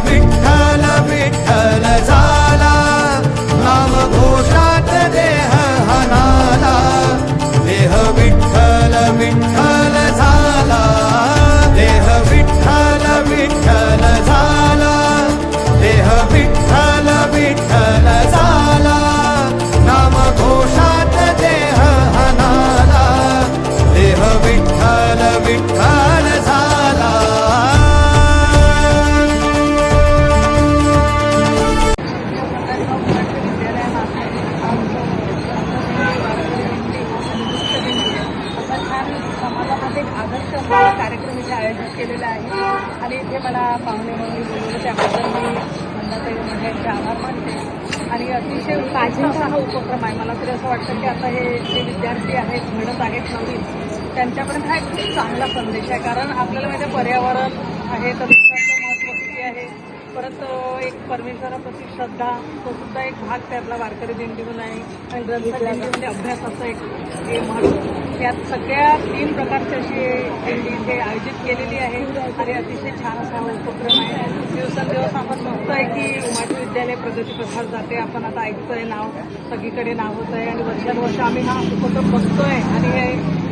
विठ्ठल विठ्ठल झाला, नाम घोषात देह हनाला. देह विठ्ठल विठ्ठल झाला, देह विठ्ठल विठ्ठल झाला, देह विठ्ठल विठ्ठल झाला, नाम घोषात देह हनाला. देह विठ्ठल विठ्ठल झाला. कार्यक्रम इथे आयोजित केलेला आहे आणि इथे मला पाहुणे म्हणून बोलवलं त्याबद्दल मी मंदाताई मंडळाचे आभार मानते. आणि अतिशय उत्साहाचा हा उपक्रम आहे. मला तरी असं वाटतं की आता हे जे विद्यार्थी आहेत घडत आहेत नवीन त्यांच्यापर्यंत हा एक खूप चांगला संदेश आहे. कारण आपल्याला माहिती आहे पर्यावरण आहे तर वृक्षाचं महत्त्व किती आहे, परत एक परमेश्वराप्रती श्रद्धा तो सुद्धा एक भाग त्यातला वारकरी दिंडीतून आहे. आणि ग्रंथदिंडी अभ्यासाचं एक हे महत्त्व यात सगळ्या 3 प्रकारची अशी दिंडी इथे आयोजित केलेली आहे आणि अतिशय छान असा हा उपक्रम आहे. दिवसेंदिवस आपण बघतोय की उमाटी विद्यालय प्रगतीपथावर जाते. आपण आता ऐकतोय नाव सगळीकडे नाव होत आहे आणि वर्षानुवर्ष आम्ही हा उपक्रम बघतोय आणि हे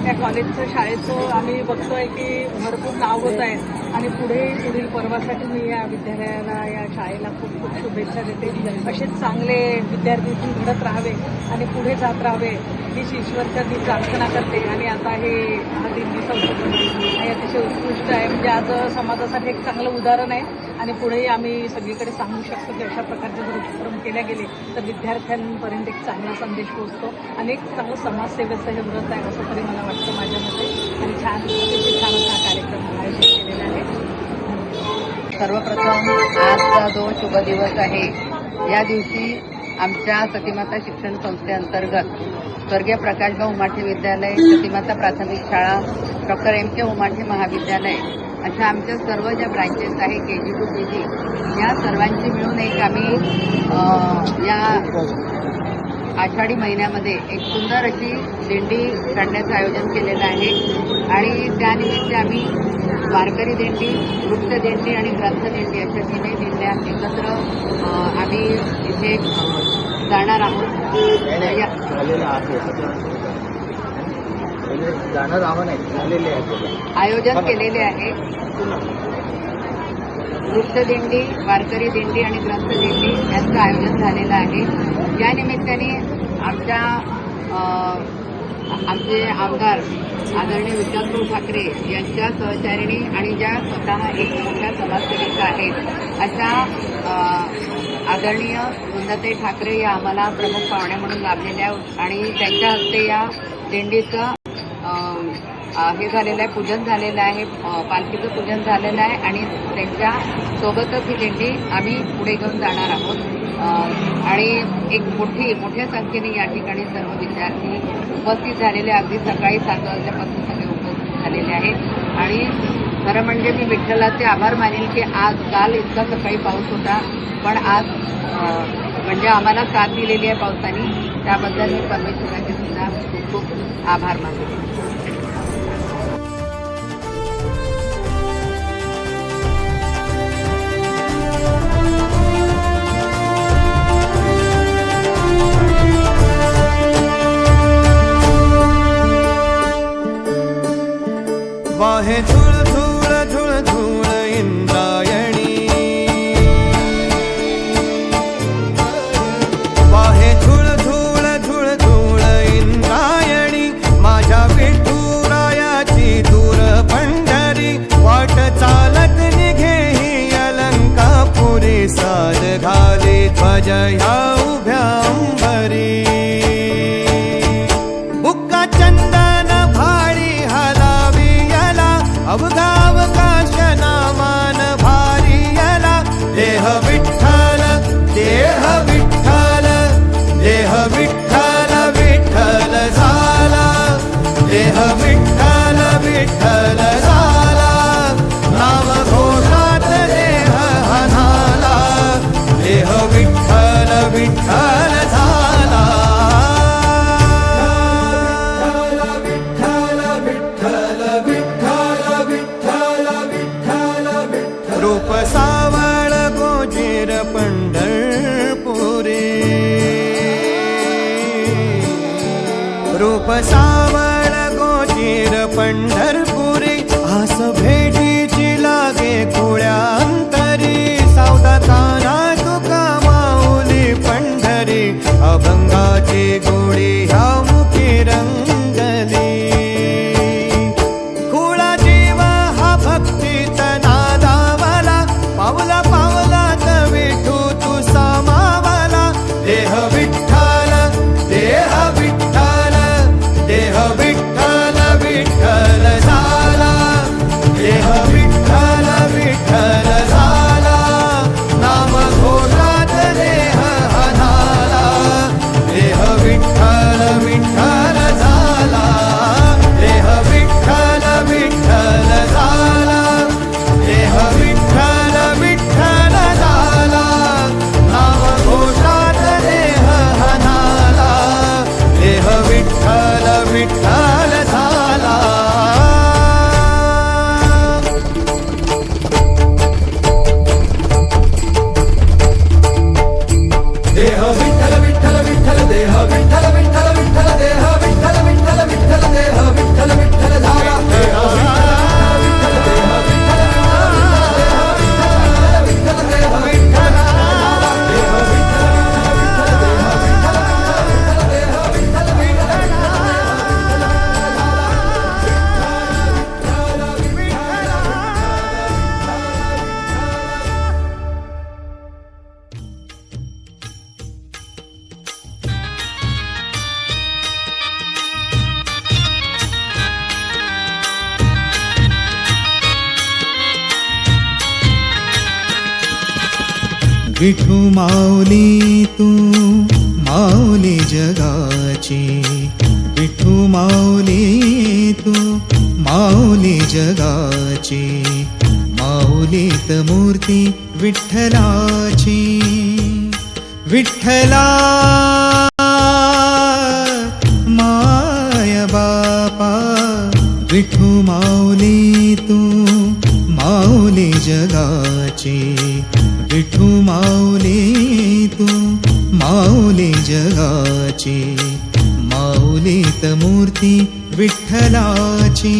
त्या कॉलेजचं शाळेचं आम्ही बघतोय की भरपूर नाव होत आहे. आणि पुढील पर्वासाठी मी या विद्यालयाला या शाळेला खूप खूप शुभेच्छा देते. असेच चांगले विद्यार्थी इथून घडत राहावे आणि पुढे जात राहावे हीच ईश्वरच्या ती प्रार्थना करते. आणि आता हे हा दिंडीचं उपक्रम हे अतिशय उत्कृष्ट आहे. म्हणजे आज समाजासाठी एक चांगलं उदाहरण आहे आणि पुढेही आम्ही सगळीकडे सांगू शकतो की अशा प्रकारचे जर उपक्रम केल्या गेले तर विद्यार्थ्यांपर्यंत एक चांगला संदेश पोहोचतो आणि एक चांगलं समाजसेवेचं हे व्रत आहे असं तरी मला वाटतं माझ्या मते. आणि छान अतिशय छान असा कार्यक्रम आयोजित केलेला आहे. सर्वप्रथम आजचा जो शुभ दिवस आहे या दिवशी आमच्या सतीमाता शिक्षण संस्थेअंतर्गत स्वर्गीय प्रकाशभाऊ उमाटे विद्यालय, सतीमाता प्राथमिक शाळा, डॉक्टर एम के उमाटे महाविद्यालय अशा आमच्या सर्व ज्या ब्रँचेस आहे KG to PG या सर्वांची मिळून एक आम्ही या आषाढी महिन्यामध्ये एक सुंदर अशी दिंडी काढण्याचं आयोजन केलेलं आहे. आणि त्यानिमित्त आम्ही वारकरी दिंडी, वृक्ष दिंडी आणि ग्रंथ दिंडी अशा 3 दिंड्या एकत्र आम्ही इथे जाणार आहोत. आयोजन केलेले आहे. वृक्ष दिंडी, वारकरी दिंडी आणि ग्रंथ दिंडी यांचं आयोजन झालेलं आहे. या निमित्ताने आमचे आमदार आदरणीय विकासभाऊ ठाकरे यांच्या सहचारिणी आणि ज्या स्वतः एक मोठ्या समाजसेविका आहेत अशा आदरणीय मंदाताई ठाकरे या आम्हाला प्रमुख पाहुण्या म्हणून लाभलेल्या आणि त्यांच्या हस्ते या दिंडीचं हे झालेलं आहे, पूजन झालेलं आहे, पालखीचं पूजन झालेलं आहे आणि त्यांच्या सोबतच ही दिंडी आम्ही पुढे घेऊन जाणार आहोत. आणि एक मोठ्या संख्येने या ठिकाणी सर्व विद्यार्थी उपस्थित झालेले, अगदी सकाळी 7 वाजल्यापासून सगळे उपस्थित झालेले आहेत. आणि खरं म्हणजे मी विठ्ठलाचे आभार मानेल की काल इतका सकाळी पाऊस होता पण आज म्हणजे आम्हाला साथ दिलेली आहे पावसाने, त्याबद्दल मी परमेश्वराचे सुद्धा खूप खूप आभार मानते. वाहे झुळ झुळ झुळ झुळ इंद्रायणी, वाहे झुळ झुळ झुळ झुळ इंद्रायणी, माझ्या विठुरायाची दूर पंढरी, वाट चालत निघे ही अलंकापुरी, साज घाली ध्वज ह्या उभ्या अंबरी. बुक्का चंदन भाळी अवगाव काशना मान भारी यला, देह विठ्ठल देह विठ्ठल देह विठ्ठल विठ्ठल झाला, देह विठ्ठल विठ्ठल झाला, नाम घोषात देह हनाला, देह विठ्ठल विठ्ठल झाला. रूप सावळ विठू माऊली तू माऊली जगाची, विठू माऊली तू माऊली जगाची, माऊलीत मूर्ती विठ्ठलाची. विठ्ठला माय बापा, विठू माऊली तू माऊली जगाची, विठू माऊली तू माऊली जगाची, माऊलीत मूर्ती विठ्ठलाची.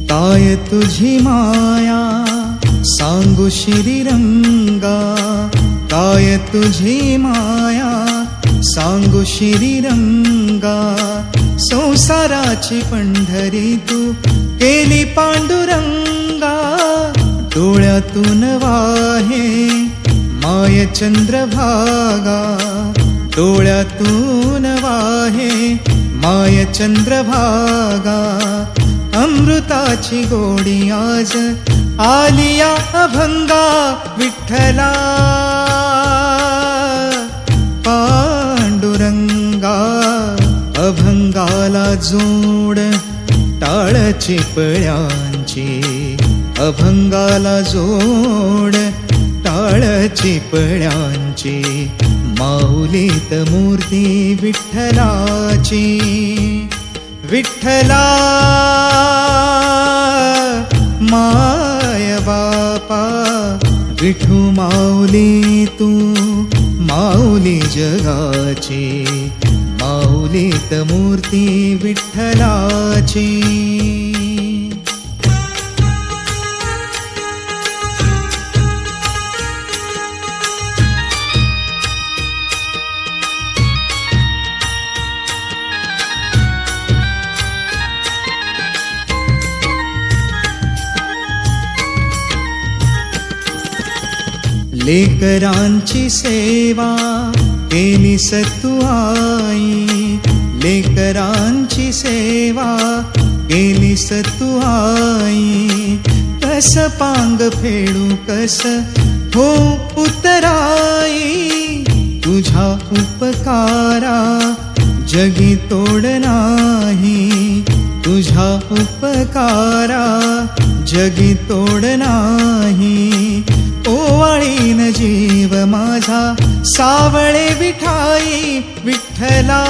काय तुझी माया सांगू श्रीरंगा, काय तुझी माया सांगू श्रीरंगा, संसाराची पंढरी तू केली पांडुरंगा. डोळ्यातून वाहे माय चंद्रभागा, डोळ्यातून वाहे माय चंद्रभागा. अमृताची गोडी आज आलिया अभंगा, विठ्ठला पांडुरंगा. अभंगाला जोड टाळ चिपळ्यांची, अभंगाला जोड टाळ चिपळ्यांची, माऊलीत मूर्ती विठ्ठलाची. विठ्ठला माय बापा, विठू माऊली तू माऊली जगाची, माऊलीत मूर्ती विठ्ठलाची. लेकरांची सेवा केली सतू आई, लेकरांची सेवा केली सतू आई. कस पांग फेडू कस हो उतराई, तुझा उपकारा जगी तोड नाही, तुझा उपकारा जगी तोड नाही. ओवाळीन जीव माझा सावळे विठाई, विठ्ठला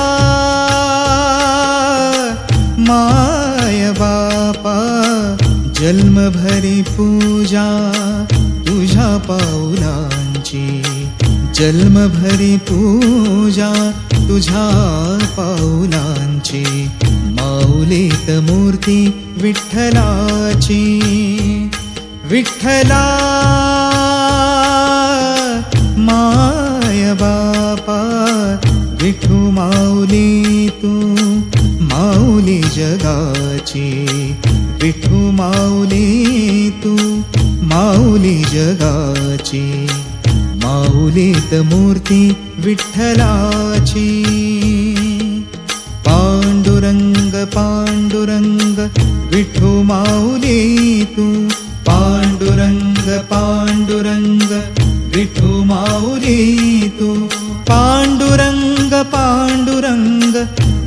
माय बापा. जन्मभरी पूजा तुझ्या पाऊलांची, जन्मभरी पूजा तुझ्या पाऊलांची, माऊलीत मूर्ती विठ्ठलाची. विठ्ठला माय बापा, विठू माऊली तू माऊली जगाची, विठू माऊली तू माऊली जगाची, माऊलीत मूर्ती विठ्ठलाची. पांडुरंग पांडुरंग विठू माऊली तू, पांडुरंग पांडुरंग विठू माऊली तू, पांडुरंग पांडुरंग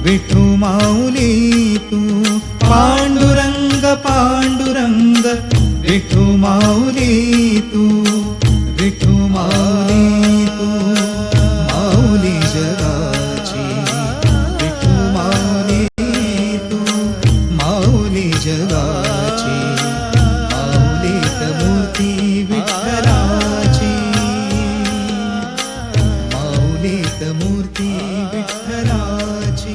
विठू माऊली तू, पांडुरंग पांडुरंग विठू माऊली तू, विठू माऊली तू माऊली जगाची, विठू माऊली तू माऊली जगाची, माऊलीत मूर्ती विठ्ठलाची, माऊलीत मूर्ती विठ्ठलाची.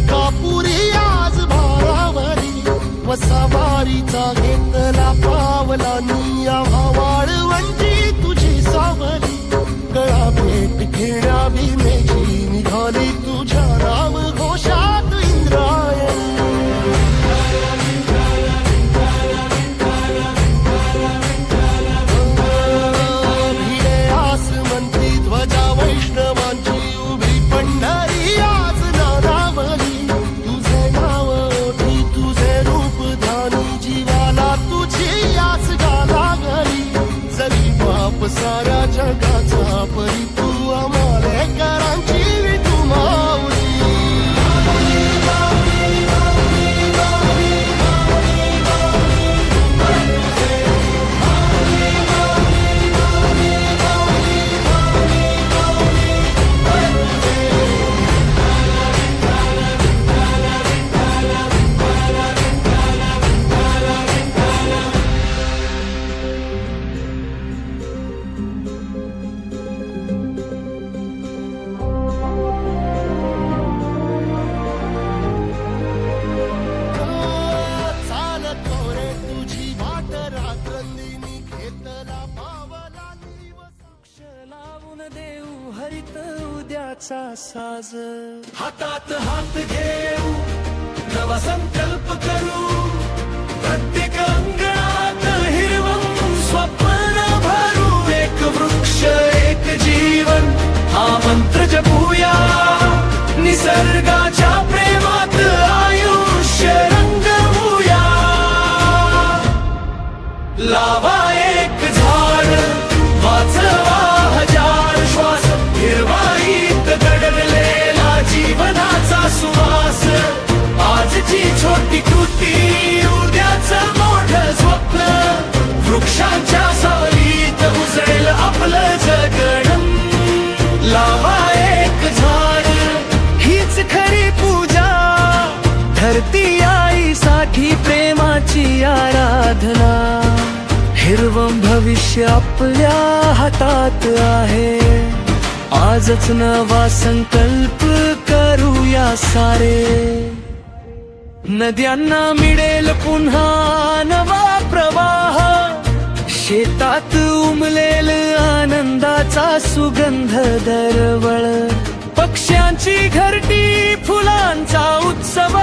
मलकापुरी आज भारावरी वसावारीचा घेतला पावला निया वाळवंटी तुझी सावली गळा भेट घेण्या भीमेची निघाली तुझ्या राम घोषात इंद्रायणी भिडे आसमंती ध्वजा वैष्णवांची उभी पंढरी आज नारावली तुझे नाव ओठी तुझे रूप ध्यानी जीवाला तुझी आस गाला गली जरी बाप साऱ्या जगाचा परी तू आमालेकरांची विठू माऊली चालतो रे तुझी वाट रात्रंदिनी घेतला पावला वृक्ष लावून देऊ हरित उद्याचा साज हातात हात घेऊ नवा संकल्प करू प्रत्येक अंगणात हिरवं स्वप्न भरू एक वृक्ष एक जीवन हा मंत्र जपूया निसर्गाच्या प्रेमात आयुष्य रंगवूया लावा एक झाड वाचवा हजार श्वास हिरवाईत गडगडलेला जीवनाचा सुवास आजची छोटी कृती उद्याचं मोठं स्वप्न वृक्षांच्या सावलीत उजळेल आपलं जगणं लावा एक झाड हीच खरी पूजा धरती आईसाठी प्रेमाची आराधना हिरवं भविष्य आपल्या हातात आहे आजच नवा संकल्प करूया सारे नद्यांना मिळेल पुन्हा नवा प्रवाह शेतात उमलेल आनंदाचा सुगंध दरवळ पक्ष्यांची घरटी फुलांचा उत्सव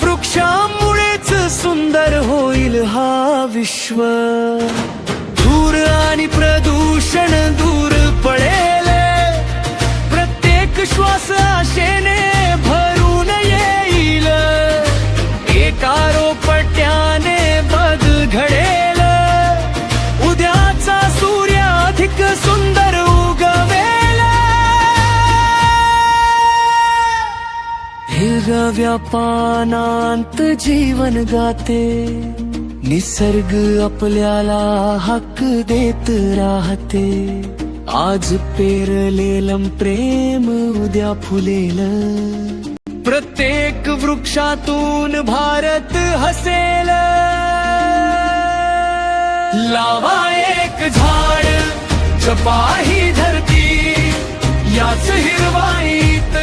वृक्षांमुळेच सुंदर होईल हा विश्व धूर आणि प्रदूषण दूर पडेल प्रत्येक श्वास आशेने भरून येईल एका रोपट्याने बदल घडेल उद्याचा सूर्य अधिक सुंदर उगवेल हिरव्या पानांत जीवन गाते निसर्ग आपल्याला हक्क देत राहते आज पेरलेलं प्रेम उद्या फुलेल प्रत्येक वृक्षातून भारत हसेल लावा एक झाड जपा ही धरती याच हिरवाईत